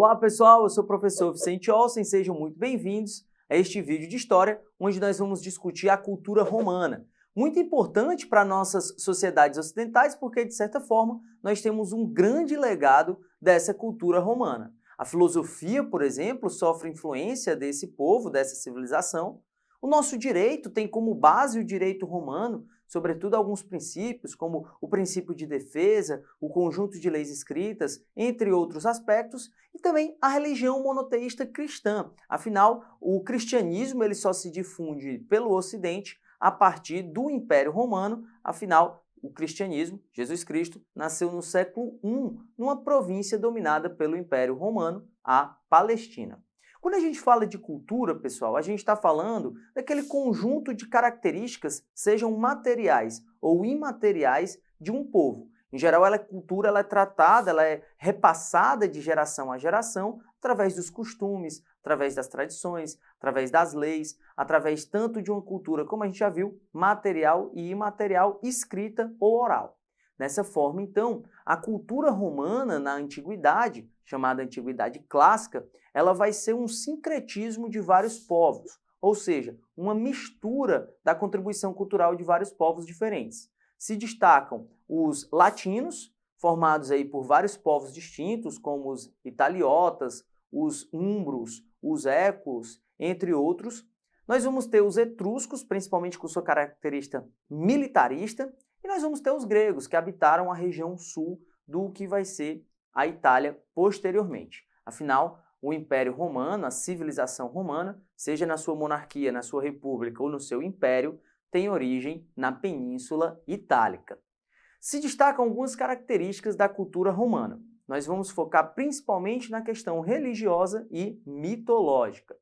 Olá pessoal, eu sou o professor Vicente Olsen, sejam muito bem-vindos a este vídeo de história, onde nós vamos discutir a cultura romana. Muito importante para nossas sociedades ocidentais, porque de certa forma nós temos um grande legado dessa cultura romana. A filosofia, por exemplo, sofre influência desse povo, dessa civilização. O nosso direito tem como base o direito romano, sobretudo alguns princípios, como o princípio de defesa, o conjunto de leis escritas, entre outros aspectos, e também a religião monoteísta cristã. Afinal, o cristianismo ele só se difunde pelo Ocidente a partir do Império Romano. Afinal, o cristianismo, Jesus Cristo, nasceu no século I, numa província dominada pelo Império Romano, a Palestina. Quando a gente fala de cultura, pessoal, a gente está falando daquele conjunto de características, sejam materiais ou imateriais, de um povo. Em geral, cultura ela é tratada, ela é repassada de geração a geração através dos costumes, através das tradições, através das leis, através tanto de uma cultura, como a gente já viu, material e imaterial, escrita ou oral. Dessa forma, então, a cultura romana na antiguidade, chamada antiguidade clássica, ela vai ser um sincretismo de vários povos, ou seja, uma mistura da contribuição cultural de vários povos diferentes. Se destacam os latinos, formados aí por vários povos distintos, como os italiotas, os umbros, os ecos, entre outros. Nós vamos ter os etruscos, principalmente com sua característica militarista, e nós vamos ter os gregos, que habitaram a região sul do que vai ser a Itália posteriormente. Afinal, o Império Romano, a civilização romana, seja na sua monarquia, na sua república ou no seu império, tem origem na Península Itálica. Se destacam algumas características da cultura romana. Nós vamos focar principalmente na questão religiosa e mitológica.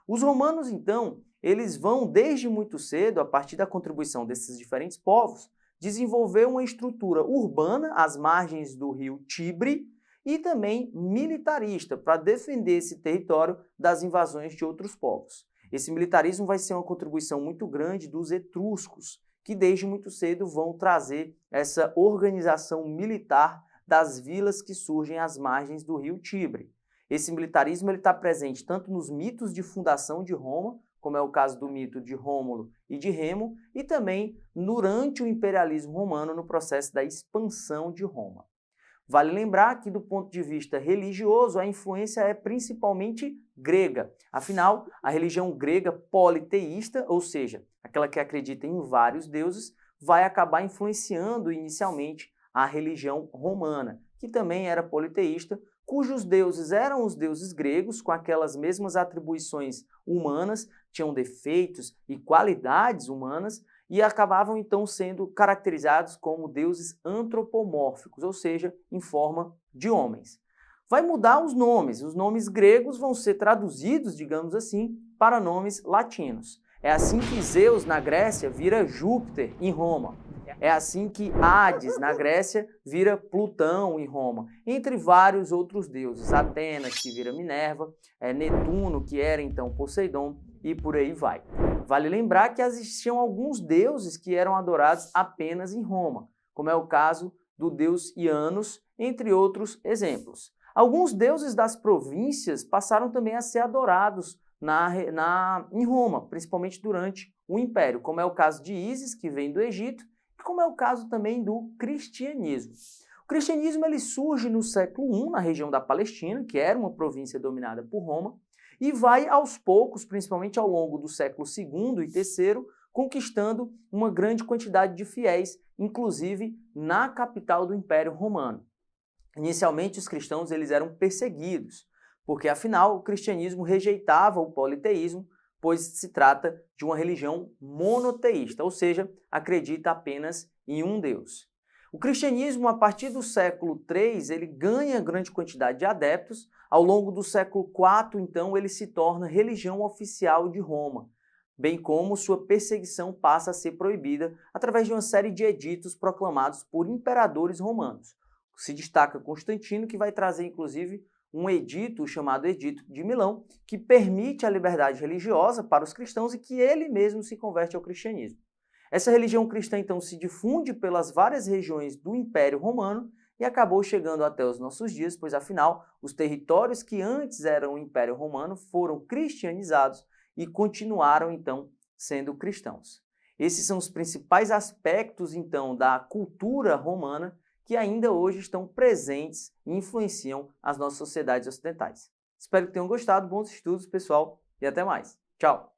Os romanos, então, eles vão desde muito cedo, a partir da contribuição desses diferentes povos, desenvolver uma estrutura urbana às margens do rio Tibre e também militarista, para defender esse território das invasões de outros povos. Esse militarismo vai ser uma contribuição muito grande dos etruscos, que desde muito cedo vão trazer essa organização militar das vilas que surgem às margens do rio Tibre. Esse militarismo está presente tanto nos mitos de fundação de Roma, como é o caso do mito de Rômulo e de Remo, e também durante o imperialismo romano no processo da expansão de Roma. Vale lembrar que, do ponto de vista religioso, a influência é principalmente grega. Afinal, a religião grega politeísta, ou seja, aquela que acredita em vários deuses, vai acabar influenciando inicialmente a religião romana, que também era politeísta, cujos deuses eram os deuses gregos, com aquelas mesmas atribuições humanas, tinham defeitos e qualidades humanas, e acabavam então sendo caracterizados como deuses antropomórficos, ou seja, em forma de homens. Vai mudar os nomes gregos vão ser traduzidos, digamos assim, para nomes latinos. É assim que Zeus, na Grécia, vira Júpiter em Roma. É assim que Hades, na Grécia, vira Plutão em Roma, entre vários outros deuses. Atenas, que vira Minerva, Netuno, que era então Poseidon, e por aí vai. Vale lembrar que existiam alguns deuses que eram adorados apenas em Roma, como é o caso do deus Janus, entre outros exemplos. Alguns deuses das províncias passaram também a ser adorados em Roma, principalmente durante o Império, como é o caso de Ísis, que vem do Egito, e como é o caso também do cristianismo. O cristianismo ele surge no século I, na região da Palestina, que era uma província dominada por Roma, e vai aos poucos, principalmente ao longo do século II e III, conquistando uma grande quantidade de fiéis, inclusive na capital do Império Romano. Inicialmente, os cristãos eles eram perseguidos, porque afinal o cristianismo rejeitava o politeísmo, pois se trata de uma religião monoteísta, ou seja, acredita apenas em um Deus. O cristianismo, a partir do século III, ele ganha grande quantidade de adeptos. Ao longo do século IV, então, ele se torna religião oficial de Roma, bem como sua perseguição passa a ser proibida através de uma série de editos proclamados por imperadores romanos. Se destaca Constantino, que vai trazer, inclusive, um edito chamado Edito de Milão, que permite a liberdade religiosa para os cristãos e que ele mesmo se converte ao cristianismo. Essa religião cristã, então, se difunde pelas várias regiões do Império Romano e acabou chegando até os nossos dias, pois afinal, os territórios que antes eram o Império Romano foram cristianizados e continuaram então sendo cristãos. Esses são os principais aspectos então da cultura romana que ainda hoje estão presentes e influenciam as nossas sociedades ocidentais. Espero que tenham gostado, bons estudos, pessoal, e até mais. Tchau!